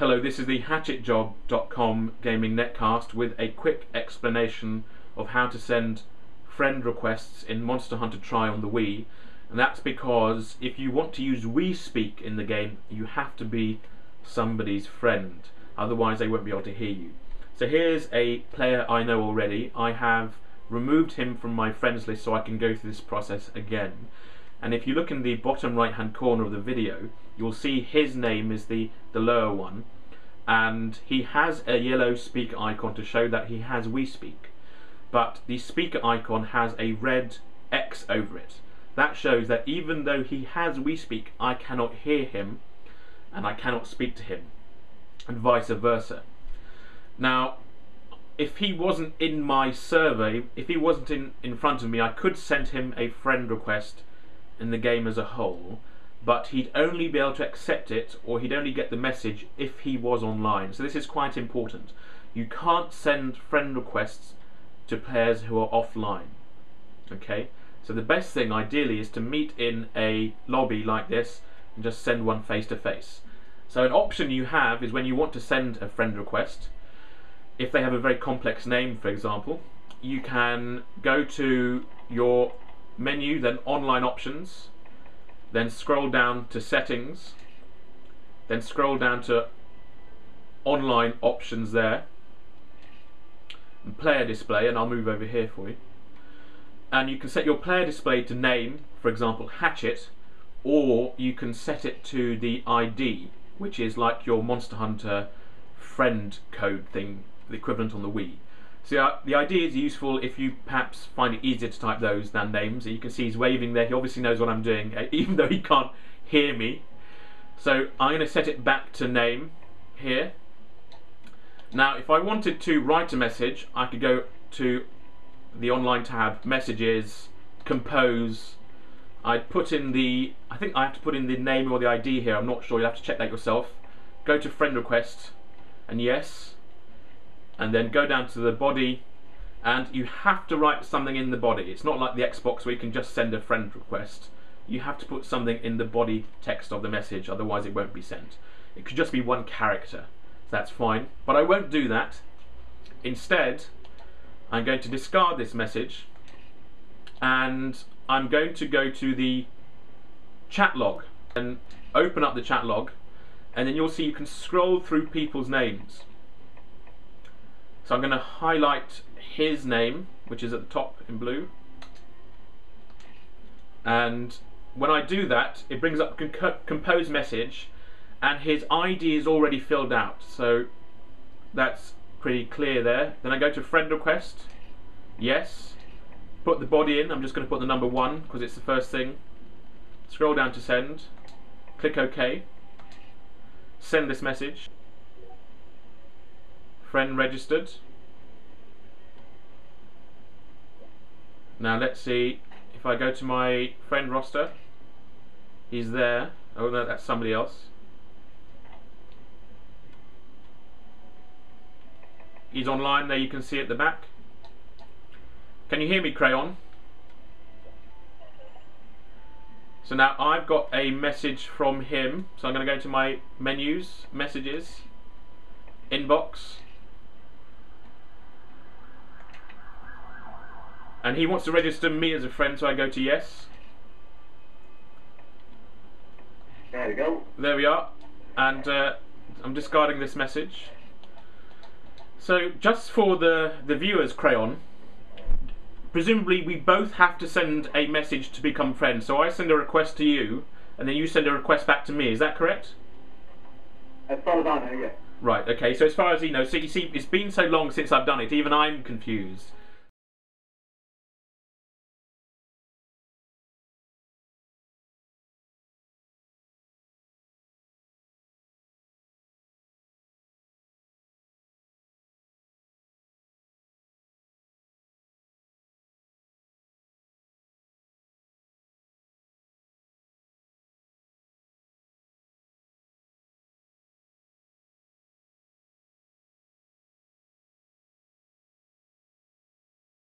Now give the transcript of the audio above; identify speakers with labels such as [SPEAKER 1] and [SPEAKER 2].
[SPEAKER 1] Hello, this is the hatchetjob.com gaming netcast with a quick explanation of how to send friend requests in Monster Hunter Tri on the Wii. And that's because if you want to use Wii Speak in the game, you have to be somebody's friend. Otherwise they won't be able to hear you. So here's a player I know already. I have removed him from my friends list so I can go through this process again. And if you look in the bottom right hand corner of the video, you'll see his name is the lower one, and he has a yellow speaker icon to show that he has Wii Speak, but the speaker icon has a red X over it. That shows that even though he has Wii Speak, I cannot hear him and I cannot speak to him, and vice versa. Now, if he wasn't in my survey, if he wasn't in front of me, I could send him a friend request in the game as a whole, but he'd only be able to accept it, or he'd only get the message if he was online. So this is quite important. You can't send friend requests to players who are offline. Okay? So the best thing ideally is to meet in a lobby like this and just send one face to face. So an option you have is when you want to send a friend request, if they have a very complex name, for example, you can go to your menu, then online options, then scroll down to settings, then scroll down to online options there, and player display, and I'll move over here for you. And you can set your player display to name, for example Hatchet, or you can set it to the ID, which is like your Monster Hunter friend code thing, the equivalent on the Wii. So the ID is useful if you perhaps find it easier to type those than names. You can see he's waving there. He obviously knows what I'm doing, even though he can't hear me. So I'm going to set it back to name here. Now if I wanted to write a message, I could go to the online tab, messages, compose. I'd put in the, I think I have to put in the name or the ID here, I'm not sure, you'll have to check that yourself. Go to friend request and yes, and then go down to the body, and you have to write something in the body. It's not like the Xbox where you can just send a friend request. You have to put something in the body text of the message, otherwise it won't be sent. It could just be one character, so that's fine, but I won't do that. Instead, I'm going to discard this message, and I'm going to go to the chat log and open up the chat log, and then you'll see you can scroll through people's names. So I'm going to highlight his name, which is at the top in blue, and when I do that it brings up compose message, and his ID is already filled out, so that's pretty clear there. Then I go to friend request, yes, put the body in. I'm just going to put the number 1 because it's the first thing. Scroll down to send, click OK, send this message. Friend registered. Now let's see if I go to my friend roster. He's there. Oh no, that's somebody else. He's online there, you can see at the back. Can you hear me, Crayon? So now I've got a message from him, so I'm going to go to my menus, messages, inbox, and he wants to register me as a friend, so I go to yes.
[SPEAKER 2] There we go.
[SPEAKER 1] There we are, and I'm discarding this message. So just for the viewers, Crayon, presumably we both have to send a message to become friends. So I send a request to you, and then you send a request back to me. Is that correct?
[SPEAKER 2] As far as I know, yeah.
[SPEAKER 1] Right, okay, so as far as you know, so you see, it's been so long since I've done it, even I'm confused.